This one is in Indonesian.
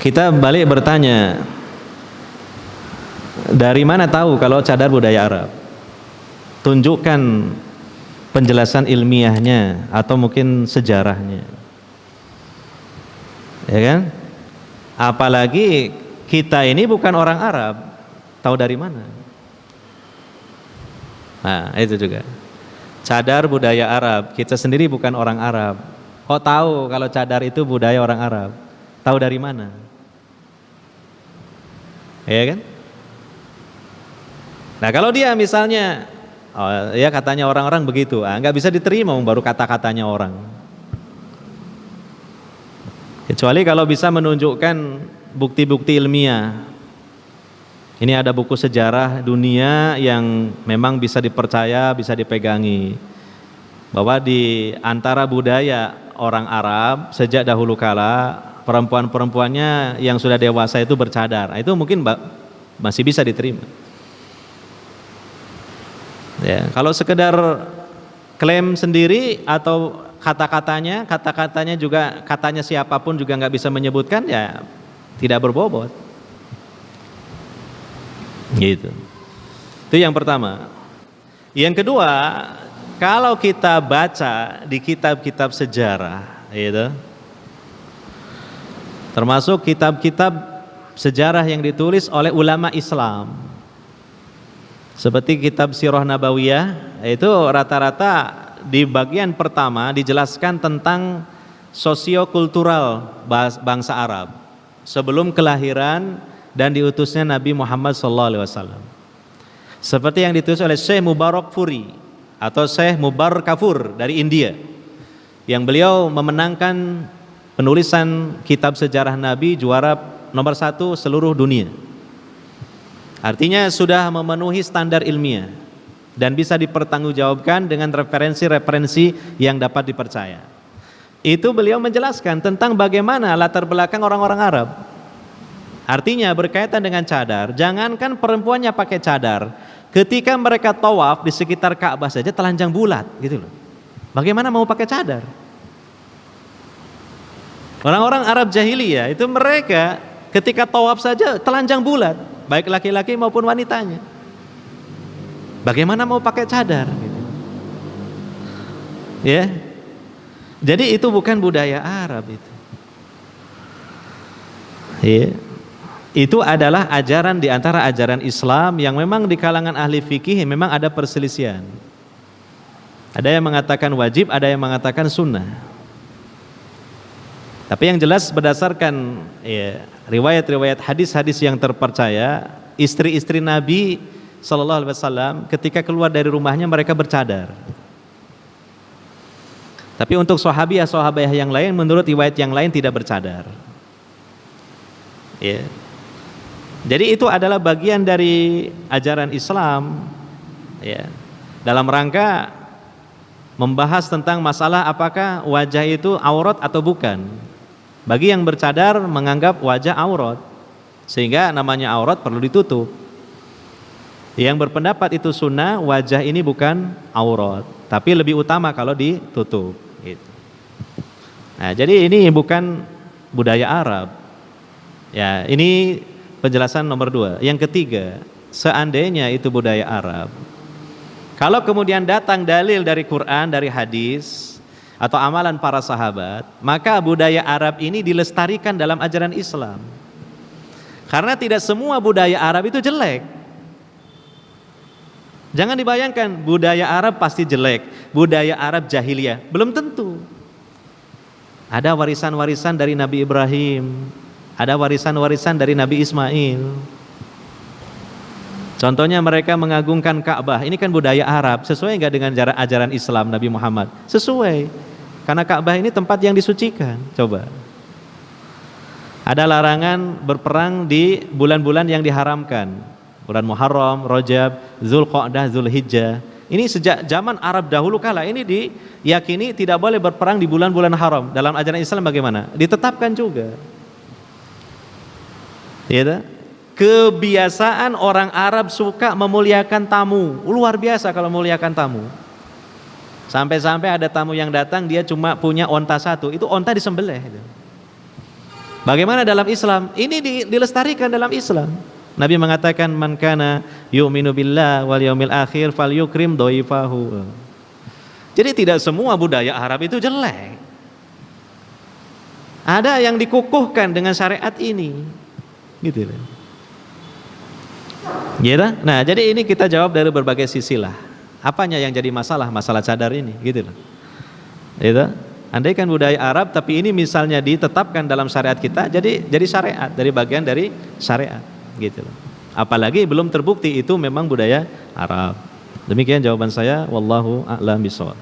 Kita balik bertanya, dari mana tahu kalau cadar budaya Arab? Tunjukkan penjelasan ilmiahnya atau mungkin sejarahnya, ya kan? Apalagi kita ini bukan orang Arab, tahu dari mana? Nah, itu juga. Cadar budaya Arab, kita sendiri bukan orang Arab. Kok tahu kalau cadar itu budaya orang Arab? Tahu dari mana? Ya kan? Nah, kalau dia misalnya, oh, ya katanya orang-orang begitu, nggak bisa diterima baru kata-katanya orang. Kecuali kalau bisa menunjukkan bukti-bukti ilmiah. Ini ada buku sejarah dunia yang memang bisa dipercaya, bisa dipegangi. Bahwa di antara budaya orang Arab sejak dahulu kala, perempuan-perempuannya yang sudah dewasa itu bercadar. Itu mungkin masih bisa diterima. Ya, kalau sekedar klaim sendiri atau kata-katanya juga katanya siapapun juga nggak bisa menyebutkan, ya tidak berbobot. Gitu. Itu yang pertama. Yang kedua, kalau kita baca di kitab-kitab sejarah, gitu, termasuk kitab-kitab sejarah yang ditulis oleh ulama Islam, seperti kitab Sirah Nabawiyah, itu rata-rata di bagian pertama dijelaskan tentang sosiokultural bangsa Arab sebelum kelahiran dan diutusnya Nabi Muhammad SAW. Seperti yang ditulis oleh Syekh Mubarak Furi atau Syekh Mubarak Kafur dari India, yang beliau memenangkan penulisan kitab sejarah Nabi juara nomor 1 seluruh dunia. Artinya sudah memenuhi standar ilmiah dan bisa dipertanggungjawabkan dengan referensi-referensi yang dapat dipercaya. Itu beliau menjelaskan tentang bagaimana latar belakang orang-orang Arab. Artinya berkaitan dengan cadar, jangankan perempuannya pakai cadar, ketika mereka tawaf di sekitar Ka'bah saja telanjang bulat gitu loh. Bagaimana mau pakai cadar? Orang-orang Arab jahiliyah itu mereka ketika tawaf saja telanjang bulat, baik laki-laki maupun wanitanya. Bagaimana mau pakai cadar? Gitu. Ya, jadi itu bukan budaya Arab itu. Ya. Itu adalah ajaran di antara ajaran Islam yang memang di kalangan ahli fikih memang ada perselisihan. Ada yang mengatakan wajib, ada yang mengatakan sunnah. Tapi yang jelas berdasarkan ya, riwayat-riwayat hadis-hadis yang terpercaya, istri-istri Nabi SAW ketika keluar dari rumahnya mereka bercadar. Tapi untuk sahabiah yang lain, menurut riwayat yang lain tidak bercadar. Ya. Jadi itu adalah bagian dari ajaran Islam, ya, dalam rangka membahas tentang masalah apakah wajah itu aurat atau bukan. Bagi yang bercadar menganggap wajah aurat, sehingga namanya aurat perlu ditutup. Yang berpendapat itu sunnah, wajah ini bukan aurat, tapi lebih utama kalau ditutup. Gitu. Nah, jadi ini bukan budaya Arab. Ya, ini penjelasan nomor 2. Yang ketiga, seandainya itu budaya Arab, kalau kemudian datang dalil dari Quran, dari hadis, atau amalan para sahabat, maka budaya Arab ini dilestarikan dalam ajaran Islam. Karena tidak semua budaya Arab itu jelek. Jangan dibayangkan budaya Arab pasti jelek, budaya Arab jahiliyah, belum tentu. Ada warisan-warisan dari Nabi Ibrahim, ada warisan-warisan dari Nabi Ismail. Contohnya mereka mengagungkan Ka'bah. Ini kan budaya Arab. Sesuai enggak dengan ajaran Islam Nabi Muhammad? Sesuai. Karena Ka'bah ini tempat yang disucikan. Coba. Ada larangan berperang di bulan-bulan yang diharamkan. Bulan Muharram, Rajab, Zulqa'dah, Zulhijjah. Ini sejak zaman Arab dahulu kala ini diyakini tidak boleh berperang di bulan-bulan haram. Dalam ajaran Islam bagaimana? Ditetapkan juga. Ya, kebiasaan orang Arab suka memuliakan tamu, luar biasa kalau memuliakan tamu. Sampai-sampai ada tamu yang datang dia cuma punya onta 1, itu onta disembelih. Bagaimana dalam Islam? Ini dilestarikan dalam Islam. Nabi mengatakan man kana yu'minu billah wal yaumil akhir falyukrim dhaifahu. Jadi tidak semua budaya Arab itu jelek. Ada yang dikukuhkan dengan syariat ini. Gitu loh. Gitu? Nah, jadi ini kita jawab dari berbagai sisi lah. Apanya yang jadi masalah cadar ini, gitu loh. Gitu? Andaikan budaya Arab, tapi ini misalnya ditetapkan dalam syariat kita, jadi syariat, dari bagian dari syariat, gitu loh. Apalagi belum terbukti itu memang budaya Arab. Demikian jawaban saya, wallahu a'lam bishawab.